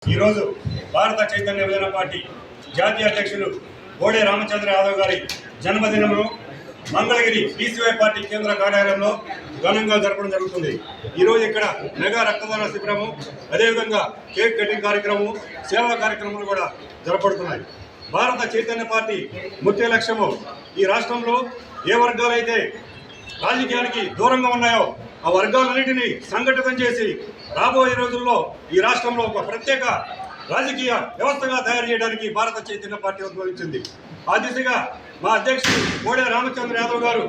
ఈరోజు భారత చైతన్య యువజన పార్టీ జాతీయ అధ్యక్షులు బోడే రామచంద్ర యాదవ్ గారి జన్మదినమును మంగళగిరి బీసీవై పార్టీ కేంద్ర కార్యాలయంలో ఘనంగా జరపడం జరుగుతుంది. ఈరోజు ఇక్కడ మెగా రక్తదాన శిబిరము, అదేవిధంగా కేక్ కటింగ్ కార్యక్రమం, సేవా కార్యక్రమాలు కూడా జరపడుతున్నాయి. భారత చైతన్య పార్టీ ముఖ్య లక్ష్యము ఈ రాష్ట్రంలో ఏ వర్గాలైతే రాజకీయానికి దూరంగా ఉన్నాయో ఆ వర్గాలన్నింటినీ సంఘటితం చేసి రాబోయే రోజుల్లో ఈ రాష్ట్రంలో ఒక ప్రత్యేక రాజకీయ వ్యవస్థగా తయారు చేయడానికి భారత చైతన్య పార్టీ ఉద్భవించింది. ఆ దిశగా మా అధ్యక్షుడు బోడే రామచంద్ర యాదవ్ గారు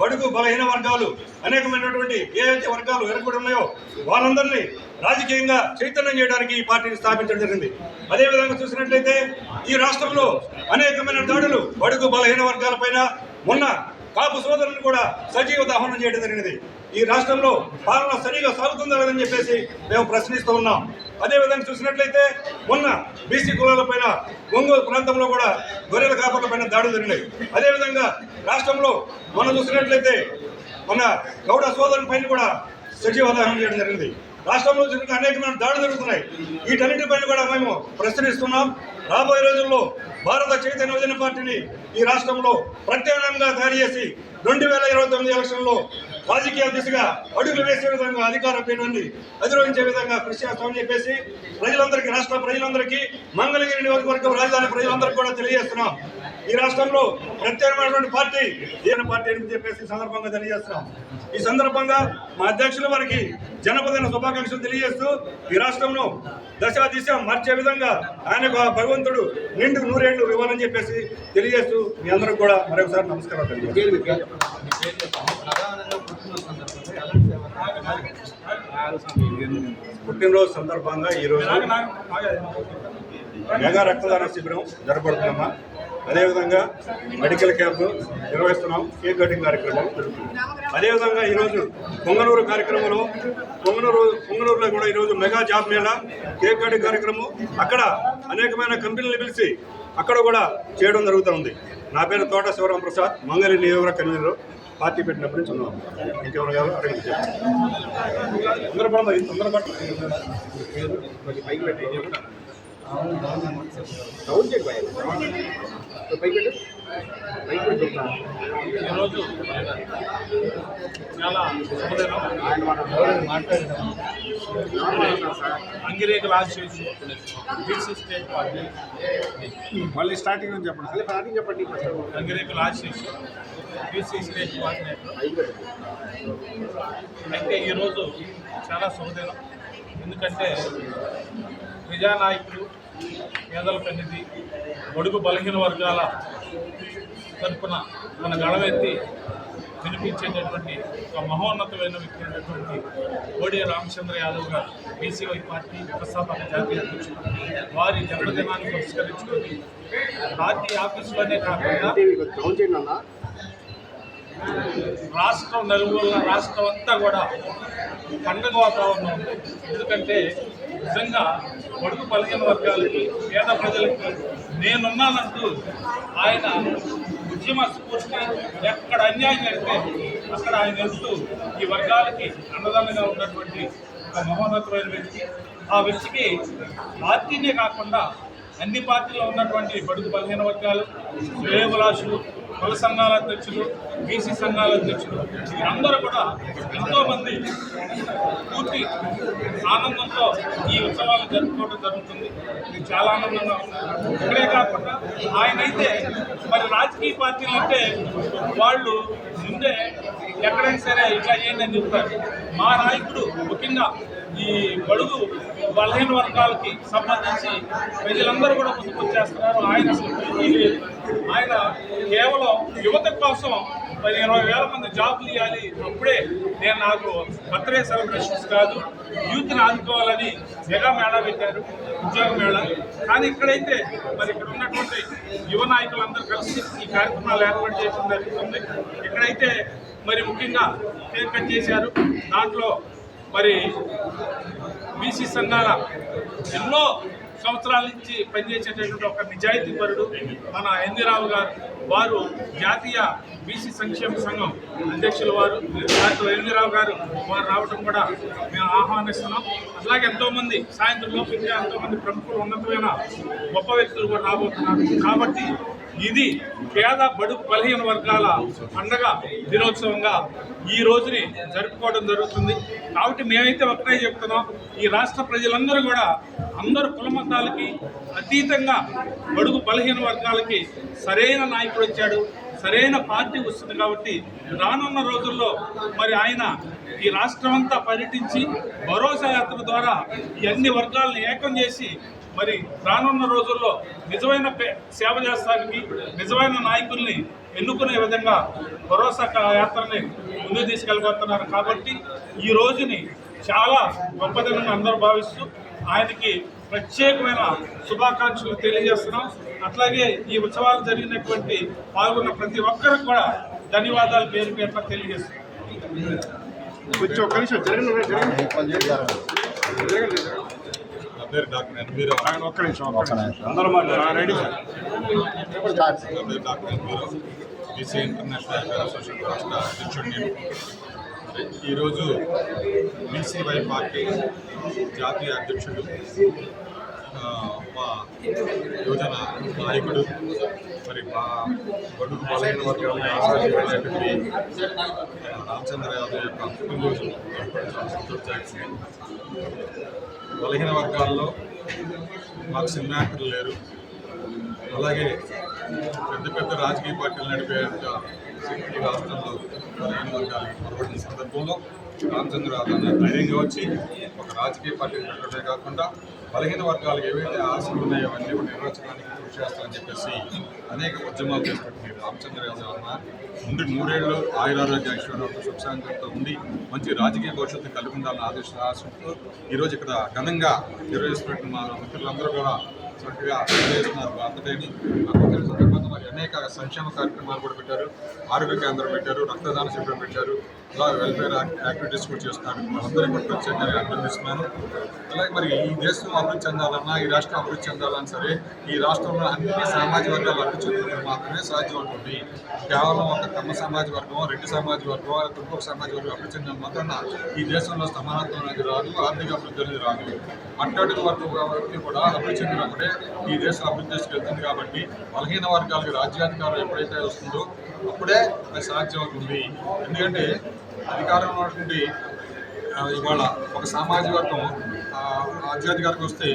బడుగు బలహీన వర్గాలు అనేకమైనటువంటి ఏవైతే వర్గాలు వెనుకబడి ఉన్నాయో వాళ్ళందరినీ రాజకీయంగా చైతన్యం చేయడానికి ఈ పార్టీని స్థాపించడం జరిగింది. అదేవిధంగా చూసినట్లయితే ఈ రాష్ట్రంలో అనేకమైన దాడులు బడుగు బలహీన వర్గాలపైన మొన్న కాపు సోదరులను కూడా సజీవ దహనం చేయడం జరిగినది. ఈ రాష్ట్రంలో పాలన సరిగా సాగుతుందా లేదని చెప్పేసి మేము ప్రశ్నిస్తూ ఉన్నాం. అదేవిధంగా చూసినట్లయితే మొన్న బీసీ కులాలపైన ఒంగోలు ప్రాంతంలో కూడా గొర్రెల కాపర్లపైన దాడులు జరిగినాయి. అదేవిధంగా రాష్ట్రంలో మనం చూసినట్లయితే మన గౌడ సోదరుల పైన కూడా సజీవ దహనం చేయడం జరిగింది. రాష్ట్రంలో జరిగిన అనేకమైన దాడులు జరుగుతున్నాయి. వీటన్నిటిపైన కూడా మేము ప్రశ్నిస్తున్నాం. రాబోయే రోజుల్లో భారత చైతన్య యువజన పార్టీని ఈ రాష్ట్రంలో ప్రత్యేకంగా తయారు చేసి 2029 ఎలక్షన్లో రాజకీయ దిశగా అడుగులు వేసే విధంగా అధికార పీఠాన్ని అధిరోహించే విధంగా కృషి చేస్తామని చెప్పేసి ప్రజలందరికీ, రాష్ట్ర ప్రజలందరికీ, మంగళగిరి నియోజకవర్గం రాజధాని ప్రజలందరికీ కూడా తెలియజేస్తున్నాం. ఈ రాష్ట్రంలో ప్రత్యేకమైనటువంటి పార్టీ ఏదైనా పార్టీ అని చెప్పేసి సందర్భంగా తెలియజేస్తున్నాం. ఈ సందర్భంగా మా అధ్యక్షుల వారికి జన్మదిన శుభాకాంక్షలు తెలియజేస్తూ ఈ రాష్ట్రంలో దశ దిశ మార్చే విధంగా ఆయనకు భగవంతుడు నిండు నూరేళ్లు ఇవ్వాలని చెప్పేసి తెలియజేస్తూ మీ అందరూ కూడా మరొకసారి నమస్కారం తెలియజేస్తాను. పుట్టినరోజు సందర్భంగా ఈరోజు మెగా రక్తదాన శిబిరం జరపడుతున్నామా, అదేవిధంగా మెడికల్ క్యాంపు నిర్వహిస్తున్నాం, కేక్ కటింగ్ కార్యక్రమం జరుగుతుంది. అదేవిధంగా ఈరోజు పొంగనూరు కార్యక్రమంలో పొంగనూరులో కూడా ఈరోజు mega job Mela, cake cutting కార్యక్రమం, అక్కడ అనేకమైన కంపెనీలు పిలిచి అక్కడ కూడా చేయడం జరుగుతుంది. నా పేరు తోట శివరాం ప్రసాద్, మంగళగిరి నియోజకవర్గ కన్వీనర్, పార్టీ పెట్టినప్పటి నుంచి ఉన్నాం. ఇంకెవరు కాదు అడగండి. ఈరోజు చాలా Angirekula Ashissu BC state party మళ్ళీ స్టార్టింగ్ అని చెప్పండి. Angirekula Ashissu BC state coordinator. అయితే ఈరోజు చాలా శుభదినం. ఎందుకంటే ప్రజానాయకులు, పేదల పెన్నిధి, బడుగు బలహీన వర్గాల తరపున మన గళమెత్తి వినిపించేటటువంటి ఒక మహోన్నతమైన వ్యక్తి అయినటువంటి బోడే రామచంద్ర యాదవ్ గారు బీసీవై పార్టీ వ్యవస్థాపక జాతీయ అధ్యక్షులు. వారి జన్మదినాన్ని పురస్కరించుకొని పార్టీ ఆఫీసులోనే కాకుండా రాష్ట్రం నలుగురుల రాష్ట్రం అంతా కూడా పండుగ వాతావరణం ఉంది. ఎందుకంటే నిజంగా బడుగు బలహీన వర్గాలకి, పేద ప్రజలకి నేనున్నానంటూ ఆయన ఉద్యమ స్ఫూర్తి, ఎక్కడ అన్యాయం జరిగితే అక్కడ ఆయన వెళ్తూ ఈ వర్గాలకి అన్నదానంగా ఉన్నటువంటి ఒక మహోన్నతమైన వ్యక్తి. ఆ వ్యక్తికి పార్టీనే కాకుండా అన్ని పార్టీలో ఉన్నటువంటి బడుగు బలహీన వర్గాలు, శ్రేయోభిలాషులు, కుల సంఘాల అధ్యక్షులు, బీసీ సంఘాల అధ్యక్షులు అందరూ కూడా ఎంతోమంది పూర్తి ఆనందంతో ఈ ఉత్సవాలు జరుపుకోవడం జరుగుతుంది. ఇది చాలా ఆనందంగా ఉంది. ఇక్కడే కాకుండా ఆయనైతే మరి రాజకీయ పార్టీలు అంటే వాళ్ళు ముందే ఎక్కడైనా సరే ఇట్లా చేయండి అని చెప్తారు. మా నాయకుడు ముఖ్యంగా ఈ బడుగు బలహీన వర్గాలకి సంబంధించి ప్రజలందరూ కూడా ముందుకొచ్చేస్తున్నారు. ఆయన ఆయన కేవలం యువత కోసం 20,000 మంది జాబులు ఇవ్వాలి, అప్పుడే నాకు బర్త్డే సెలబ్రేషన్స్ కాదు, యూత్ని ఆదుకోవాలని మెగా మేళా పెట్టారు, ఉద్యోగ మేళా. కానీ ఇక్కడైతే మరి ఇక్కడ ఉన్నటువంటి యువ నాయకులందరూ కలిసి ఈ కార్యక్రమాలు ఏర్పాటు చేయడం జరుగుతుంది. ఇక్కడైతే మరి ముఖ్యంగా కేక్ కట్ చేశారు. దాంట్లో మరి బీసీ సంఘాల ఎన్నో సంవత్సరాల నుంచి పనిచేసేటటువంటి ఒక నిజాయితీపరుడు మన ఎన్వి రావు గారు. వారు జాతీయ బీసీ సంక్షేమ సంఘం అధ్యక్షులు వారు డాక్టర్ ఎన్వి రావు గారు వారు రావడం కూడా మేము ఆహ్వానిస్తున్నాం. అలాగే ఎంతోమంది సాయంత్రం లోపు ఇంకా ఎంతోమంది ప్రముఖులు ఉన్నతమైన గొప్ప వ్యక్తులు కూడా రాబోతున్నారు. కాబట్టి ఇది పేద బడుగు బలహీన వర్గాల పండగ దినోత్సవంగా ఈ రోజుని జరుపుకోవడం జరుగుతుంది. కాబట్టి మేమైతే ఒకటే చెప్తున్నాం, ఈ రాష్ట్ర ప్రజలందరూ కూడా అందరు కుల మతాలకి అతీతంగా బడుగు బలహీన వర్గాలకి సరైన నాయకుడు వచ్చాడు, సరైన పార్టీ వస్తుంది. కాబట్టి రానున్న రోజుల్లో మరి ఆయన ఈ రాష్ట్రం అంతా పర్యటించి భరోసా యాత్ర ద్వారా ఈ అన్ని వర్గాలను ఏకం చేసి మరి రానున్న రోజుల్లో నిజమైన సేవ చేస్తానికి నిజమైన నాయకుల్ని ఎన్నుకునే విధంగా భరోసా యాత్రని ముందుకు తీసుకెళ్ళబోతున్నారు. కాబట్టి ఈ రోజుని చాలా గొప్పదినంగా అందరూ భావిస్తూ ఆయనకి ప్రత్యేకమైన శుభాకాంక్షలు తెలియజేస్తున్నాం. అట్లాగే ఈ ఉత్సవాలు జరిగినటువంటి పాల్గొన్న ప్రతి ఒక్కరికి కూడా ధన్యవాదాలు పేరు పేరున తెలియజేస్తున్నాం. కొంచెం ఒక్క నిమిషం జరగండి. నా పేరు డాక్టర్ ఎన్వీరావు. ఒక్క నిమిషం అందరూ రెడీ నా పేరు doctor NV Rao, BC international welfare association రాష్ట్ర అధ్యక్షుడిని. ఈరోజు బీసీవై పార్టీ జాతీయ అధ్యక్షుడు మా యోజన నాయకుడు మరి మా బడుగు బలహీన వర్గాల రామచంద్ర యాదవ్ యొక్క పుట్టినరోజు సంతోషాన్ని. బలహీన వర్గాల్లో మాకు సినిమాకులు లేరు. అలాగే పెద్ద పెద్ద రాజకీయ పార్టీలు నడిపేంత ఈ రాష్ట్రంలో బలహీన వర్గాలకి పొరపడిన సందర్భంలో రామచంద్ర యాదవ్ ధైర్యంగా వచ్చి ఒక రాజకీయ పార్టీని పెట్టడమే కాకుండా బలహీన వర్గాలకు ఏవైతే ఆశలు ఉన్నాయో అవన్నీ కూడా నిర్వహించడానికి కృషి చేస్తారని చెప్పేసి అనేక ఉద్యమాలు చేసినట్టు రామచంద్ర యాదవ్ అన్న ముందు 3 ఏళ్ళు ఆయురారోగ్య ఐశ్వర్యంతో సుఖశాంతితో ఉండి మంచి రాజకీయ భవిష్యత్తు కలిగి ఉండాలని ఆశిస్తూ ఈరోజు ఇక్కడ ఘనంగా నిర్వహిస్తున్న మా మిత్రులందరూ కూడా చక్కగా చేస్తున్నారు బర్త్డేని. సందర్భంగా మరి అనేక సంక్షేమ కార్యక్రమాలు కూడా పెట్టారు, ఆరోగ్య కేంద్రం పెట్టారు, రక్తదాన శిబిరం పెట్టారు, అలాగే వెల్ఫేర్ యాక్టివిటీస్ కూడా చేస్తున్నారు. అందరికీ కూడా ప్రత్యేకంగా అభినందిస్తున్నాను. అలాగే మరి ఈ దేశం అభివృద్ధి చెందాలన్నా, ఈ రాష్ట్రం అభివృద్ధి చెందాలన్నా సరే ఈ రాష్ట్రంలో అన్ని సామాజిక వర్గాలు అభివృద్ధి చెందడం మాత్రమే సాధ్యం ఉంటుంది. కేవలం ఒక కమ్మ సమాజ వర్గం, రెడ్డి సమాజ వర్గం, తుర్కోక సమాజ వర్గం అభివృద్ధి చెందడం మాత్రాన ఈ దేశంలో సమానత్వం అనేది రాదు, ఆర్థిక అభివృద్ధి అనేది రాదు. అట్టడుగు వర్గం కూడా అభివృద్ధి చెందినప్పుడే ఈ దేశం అభివృద్ధి చేసుకెళ్తుంది. కాబట్టి బలహీన వర్గాలకు రాజ్యాధికారం ఎప్పుడైతే వస్తుందో అప్పుడే అది సాధ్యం అవుతుంది. ఎందుకంటే అధికారంలో ఉన్నటువంటి ఇవాళ ఒక సామాజిక వర్గం రాజ్యాధికారికి వస్తే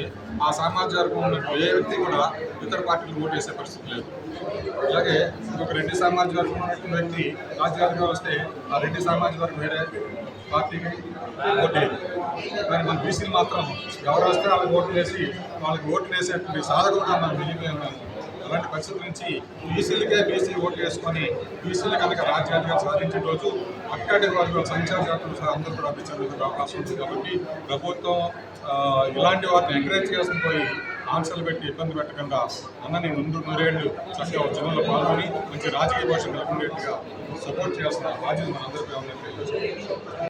ఆ సామాజిక వర్గం ఉన్నటువంటి ఏ వ్యక్తి కూడా ఇతర పార్టీలు ఓటు వేసే పరిస్థితి లేదు. అలాగే ఒక రెడ్డి సామాజిక వర్గం ఉన్నటువంటి వ్యక్తి రాజ్యాధికారం వస్తే ఆ రెడ్డి సామాజిక వర్గం వేరే పార్టీకి ఓటేది. కానీ మన బీసీలు మాత్రం ఎవరు వస్తే వాళ్ళకి ఓట్లు వేసేటువంటి సాధకులుగా మనం మిగిలిపోయి ఉన్నాము. అలాంటి పరిస్థితుల నుంచి బీసీ ఓట్లు వేసుకొని బీసీలు కనుక రాజ్యాధికారం సాధించిన రోజు అక్కడి వర్గం సంచార జాతులు అందరూ కూడా అభివృద్ధి చెందే అవకాశం ఉంది. కాబట్టి ప్రభుత్వం ఇలాంటి వారిని ఎంకరేజ్ చేసుకుని పోయి ఆన్సర్లు పెట్టి ఇబ్బంది పెట్టకుండా నేను 100 ఏళ్ళు చక్కగా ఉద్యమంలో పాల్గొని మంచి రాజకీయ భాష నెలకొనేట్టుగా సపోర్ట్ చేస్తున్న బాధ్యత మనందరికీ ఉందని తెలియజేస్తున్నాను.